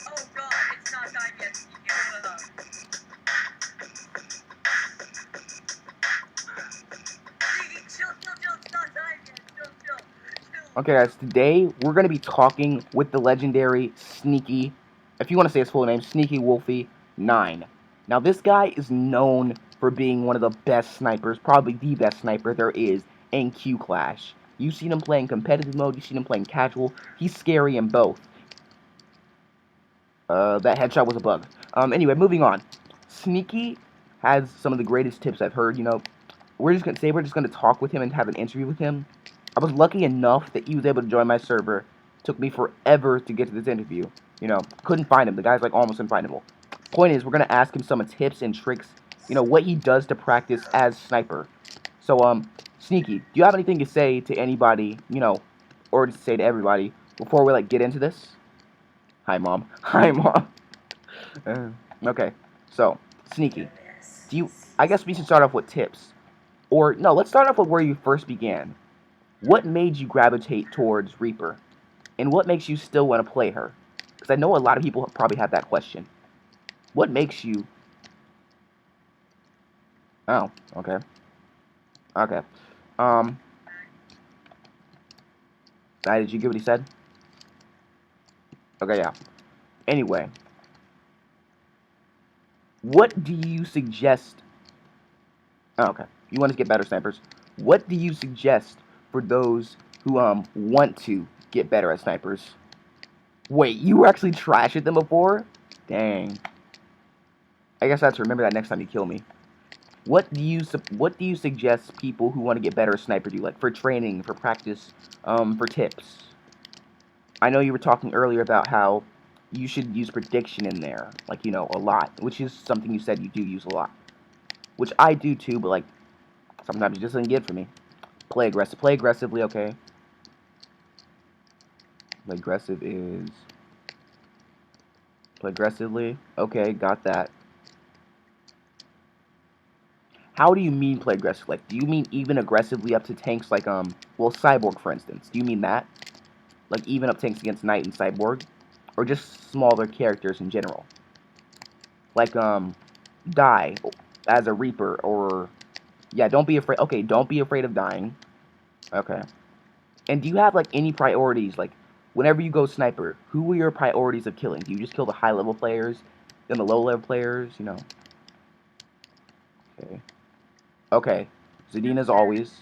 Oh god, it's not died yet. You hold it up. Chill, it's not died yet. Chill. Okay, guys, today we're going to be talking with the legendary Sneaky, if you want to say his full name, Sneaky Wolfie 9. Now, this guy is known for being one of the best snipers, probably the best sniper there is in Q Clash. You've seen him playing competitive mode, you've seen him playing casual, he's scary in both. That headshot was a bug. Anyway, moving on. Sneaky has some of the greatest tips I've heard, we're just gonna talk with him and have an interview with him. I was lucky enough that he was able to join my server. Took me forever to get to this interview. Couldn't find him. The guy's like almost unfindable. Point is, we're gonna ask him some tips and tricks. What he does to practice as sniper. So, Sneaky, do you have anything to say to anybody, or to say to everybody before we get into this? Hi, mom. Hi, mom. Okay. So, Sneaky, I guess we should start off with tips. Or, no, let's start off with where you first began. What made you gravitate towards Reaper? And what makes you still want to play her? Because I know a lot of people probably have that question. What makes you... Oh, okay. Okay. Did you get what he said? Okay, yeah. Anyway. What do you suggest... Oh, okay. You want to get better snipers. What do you suggest for those who want to get better at snipers? Wait, you were actually trash at them before? Dang. I guess I have to remember that next time you kill me. What do you suggest people who want to get better at sniper do? Like for training, for practice, for tips? I know you were talking earlier about how you should use prediction in there, like, a lot, which is something you said you do use a lot. Which I do too, but like sometimes it just doesn't get for me. Play aggressively, okay. Play aggressively. Okay, got that. How do you mean play aggressive? Like, do you mean even aggressively up to tanks like, well, Cyborg, for instance? Do you mean that? Like, even up tanks against Knight and Cyborg? Or just smaller characters in general? Like, die as a Reaper, or... Yeah, don't be afraid. Okay, don't be afraid of dying. Okay. And do you have, like, any priorities? Like, whenever you go sniper, who are your priorities of killing? Do you just kill the high-level players, then the low-level players, Okay. Okay. Zadina's always...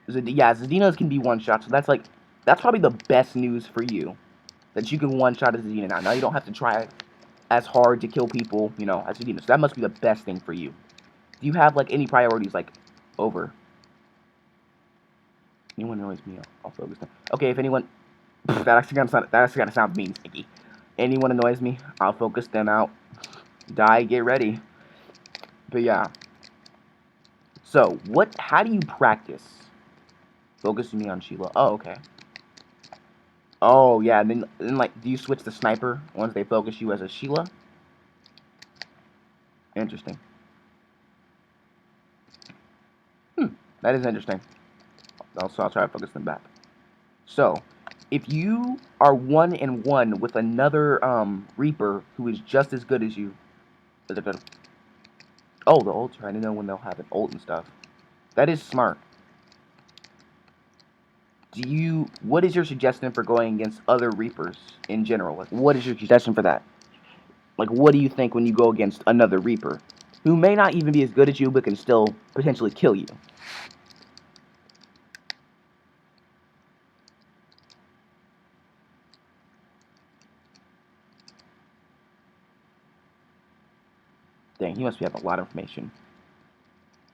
Zadina's can be one-shot, so that's probably the best news for you. That you can one-shot as Zadina now. Now you don't have to try as hard to kill people, as Zadina. So that must be the best thing for you. Do you have, like, any priorities, like, over? Anyone annoys me, I'll focus them. Okay, if anyone... that actually gonna sound mean, Sticky. Anyone annoys me, I'll focus them out. Die, get ready. But yeah. So, how do you practice? Focusing me on Sheila. Oh, okay. Oh, yeah, and then, like, do you switch to Sniper once they focus you as a Sheila? Interesting. That is interesting. Also, I'll try to focus them back. So, if you are 1-1 with another, Reaper who is just as good as you... Oh, the ults, I didn't know when they'll have an ult and stuff. That is smart. What is your suggestion for going against other Reapers in general? Like, what is your suggestion for that? Like, what do you think when you go against another Reaper, who may not even be as good as you, but can still potentially kill you? Dang, he must have a lot of information.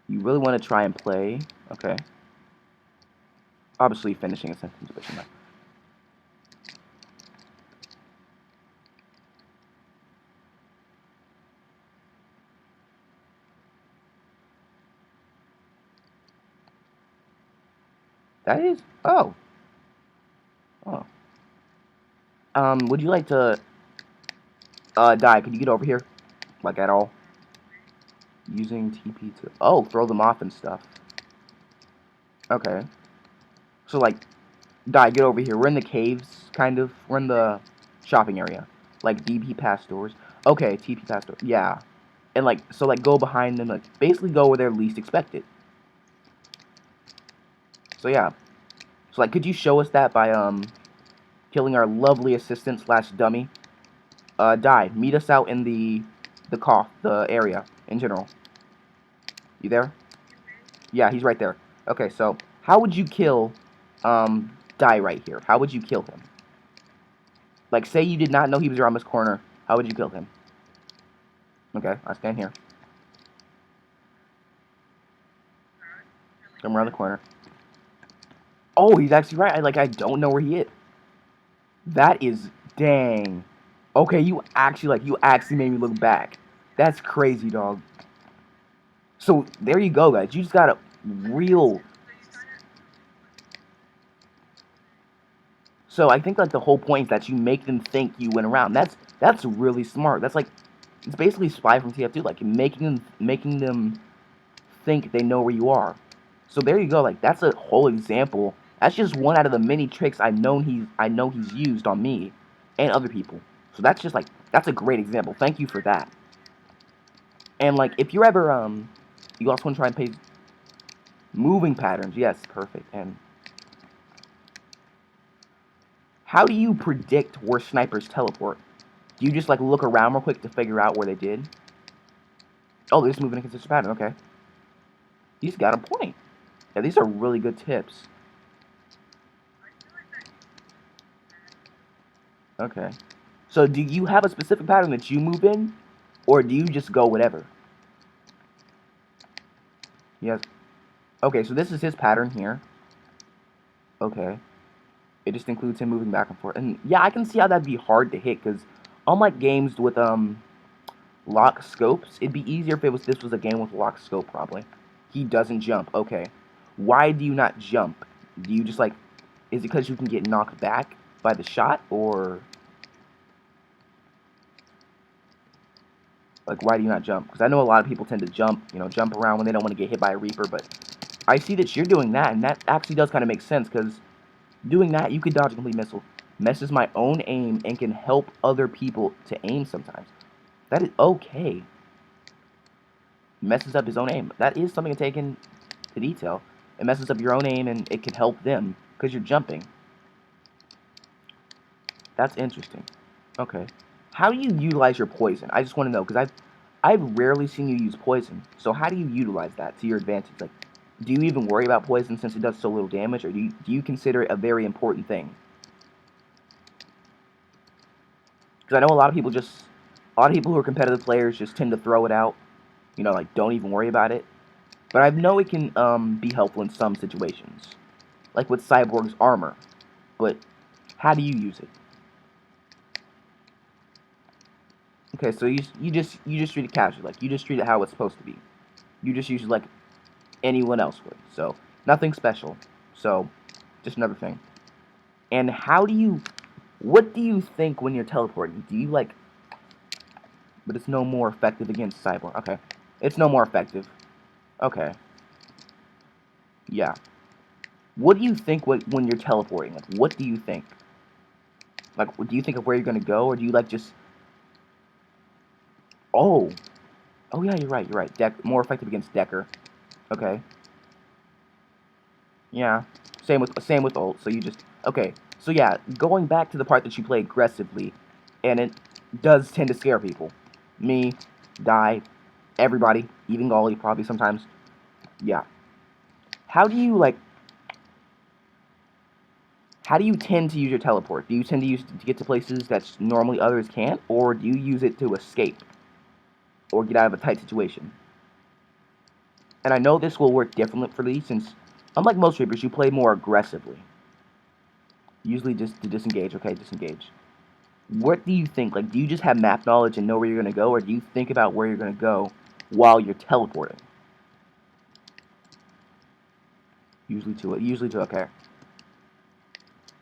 You really want to try and play? Okay. Obviously finishing a sentence, but That is... Oh. Oh. Would you like to... die? Could you get over here? Like, at all? Using TP to... Oh, throw them off and stuff. Okay. So, like... Die, get over here. We're in the caves, kind of. We're in the shopping area. Like, DP past doors. Okay, TP past doors. Yeah. And, like, so, like, go behind them. Like, basically go where they're least expected. So, yeah. So, like, could you show us that by, killing our lovely assistant slash dummy? Die. Meet us out in the area in general. You there? Yeah, he's right there. Okay, so, how would you kill, Die right here? How would you kill him? Like, say you did not know he was around this corner. How would you kill him? Okay, I stand here. Come around the corner. Oh, he's actually right. I don't know where he is. That is dang. Okay, you actually made me look back. That's crazy, dog. So there you go, guys. You just got a real. So I think like the whole point is that you make them think you went around. That's really smart. That's like it's basically Spy from TF2, like making them think they know where you are. So there you go. Like that's a whole example. That's just one out of the many tricks I know he's used on me and other people. So that's just like that's a great example. Thank you for that. And like if you're ever you also want to try and pay moving patterns. Yes, perfect. And how do you predict where snipers teleport? Do you just like look around real quick to figure out where they did? Oh, they're just moving in a consistent pattern. Okay, he's got a point. Yeah, these are really good tips. Okay. So do you have a specific pattern that you move in, or do you just go whatever? Yes. Okay, so this is his pattern here. Okay. It just includes him moving back and forth. And yeah, I can see how that'd be hard to hit, because unlike games with lock scopes, it'd be easier if this was a game with lock scope probably. He doesn't jump. Okay. Why do you not jump? Do you just like is it because you can get knocked back by the shot, or like why do you not jump? Because I know a lot of people tend to jump around when they don't want to get hit by a Reaper, but I see that you're doing that, and that actually does kind of make sense, because doing that, you could dodge a complete missile. Messes my own aim and can help other people to aim sometimes. That is okay. Messes up his own aim. That is something to take into detail. It messes up your own aim and it can help them because you're jumping. That's interesting. Okay. How do you utilize your poison? I just want to know, because I've rarely seen you use poison. So how do you utilize that to your advantage? Like, do you even worry about poison since it does so little damage, or do you consider it a very important thing? Because I know a lot of people who are competitive players just tend to throw it out. Like don't even worry about it. But I know it can be helpful in some situations, like with Cyborg's armor. But how do you use it? Okay, so you just treat it casually, like you just treat it how it's supposed to be. You just use it like anyone else would. So nothing special. So just another thing. And what do you think when you're teleporting? Do you like? But it's no more effective against Cyborg. Okay, it's no more effective. Okay, yeah. What do you think when you're teleporting? Like, what do you think? Like, do you think of where you're gonna go, or do you like just? Oh, oh yeah, you're right. You're right. More effective against Decker. Okay. Yeah. Same with ult. So you just okay. So yeah, going back to the part that you play aggressively, and it does tend to scare people. Me, Die, everybody, even Golly probably sometimes. Yeah. How do you like? How do you tend to use your teleport? Do you tend to use it to get to places that normally others can't, or do you use it to escape or get out of a tight situation? And I know this will work differently since, unlike most Reapers, you play more aggressively. Usually just to disengage. Okay, disengage. What do you think? Like, do you just have map knowledge and know where you're going to go, or do you think about where you're going to go while you're teleporting? Usually to okay.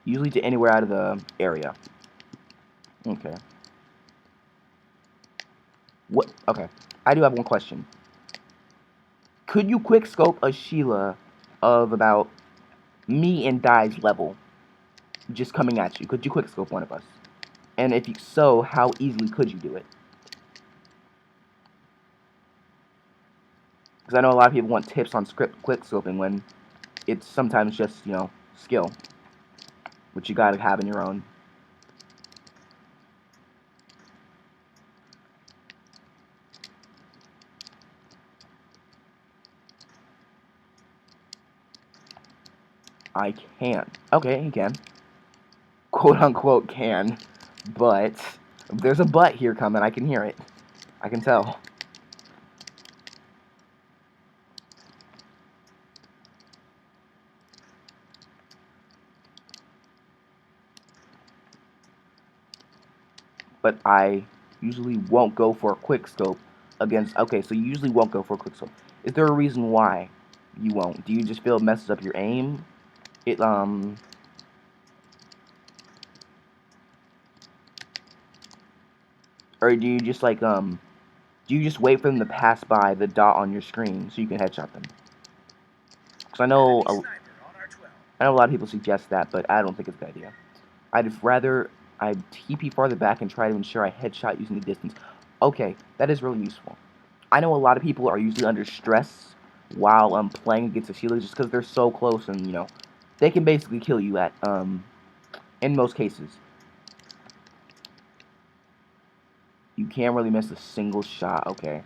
Usually to anywhere out of the area. Okay. What? Okay. I do have one question. Could you quick scope a Sheila of about me and Die's level? just coming at you? Could you quickscope one of us? And if so, how easily could you do it? Because I know a lot of people want tips on quickscoping when it's sometimes just, you know, skill, which you gotta have in your own. I can. Okay, he can. Quote unquote can. But there's a but here coming. I can hear it. I can tell. But I usually won't go for a quick scope against. Okay, so you usually won't go for a quick scope. Is there a reason why you won't? Do you just feel it messes up your aim? It or do you just like do you just wait for them to pass by the dot on your screen so you can headshot them? Because I know a lot of people suggest that, but I don't think it's a good idea. I'd rather I TP farther back and try to ensure I headshot using the distance. Okay, that is really useful. I know a lot of people are usually under stress while playing against the Sheilas just because they're so close and, you know, they can basically kill you at in most cases. You can't really miss a single shot. Okay.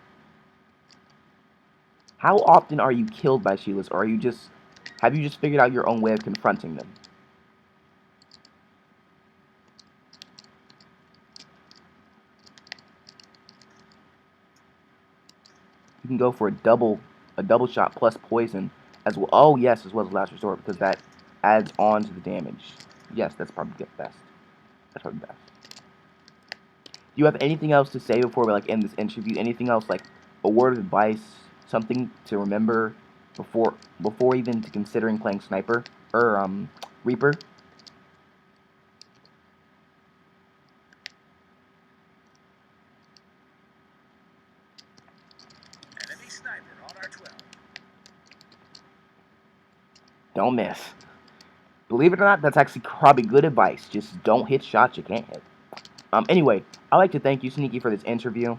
How often are you killed by Sheilas, or are you just have you just figured out your own way of confronting them? You can go for a double shot plus poison as well. Oh yes, as well as last resort because that adds on to the damage. Yes, that's probably the best. That's probably best. Do you have anything else to say before we like end this interview? Anything else like a word of advice, something to remember before even to considering playing sniper or Reaper? Enemy sniper on our 12. Don't miss. Believe it or not, that's actually probably good advice. Just don't hit shots you can't hit. Anyway, I'd like to thank you, Sneaky, for this interview.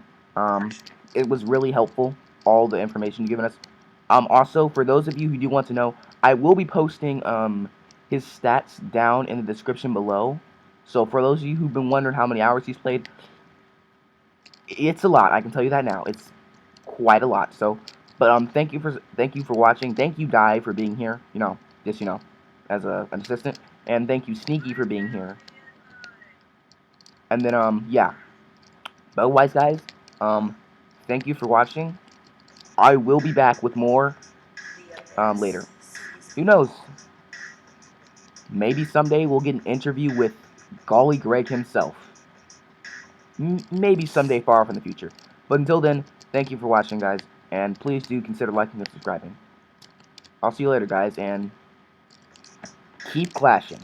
It was really helpful, all the information you've given us. Also, for those of you who do want to know, I will be posting his stats down in the description below. So for those of you who've been wondering how many hours he's played, it's a lot. I can tell you that now. It's quite a lot. So, but thank you for watching. Thank you, Di, for being here. You know, just as an assistant, and thank you, Sneaky, for being here. And then yeah. But otherwise, guys, thank you for watching. I will be back with more later. Who knows? Maybe someday we'll get an interview with Golly Greg himself. Maybe someday far off in the future. But until then, thank you for watching, guys. And please do consider liking and subscribing. I'll see you later, guys, and keep clashing.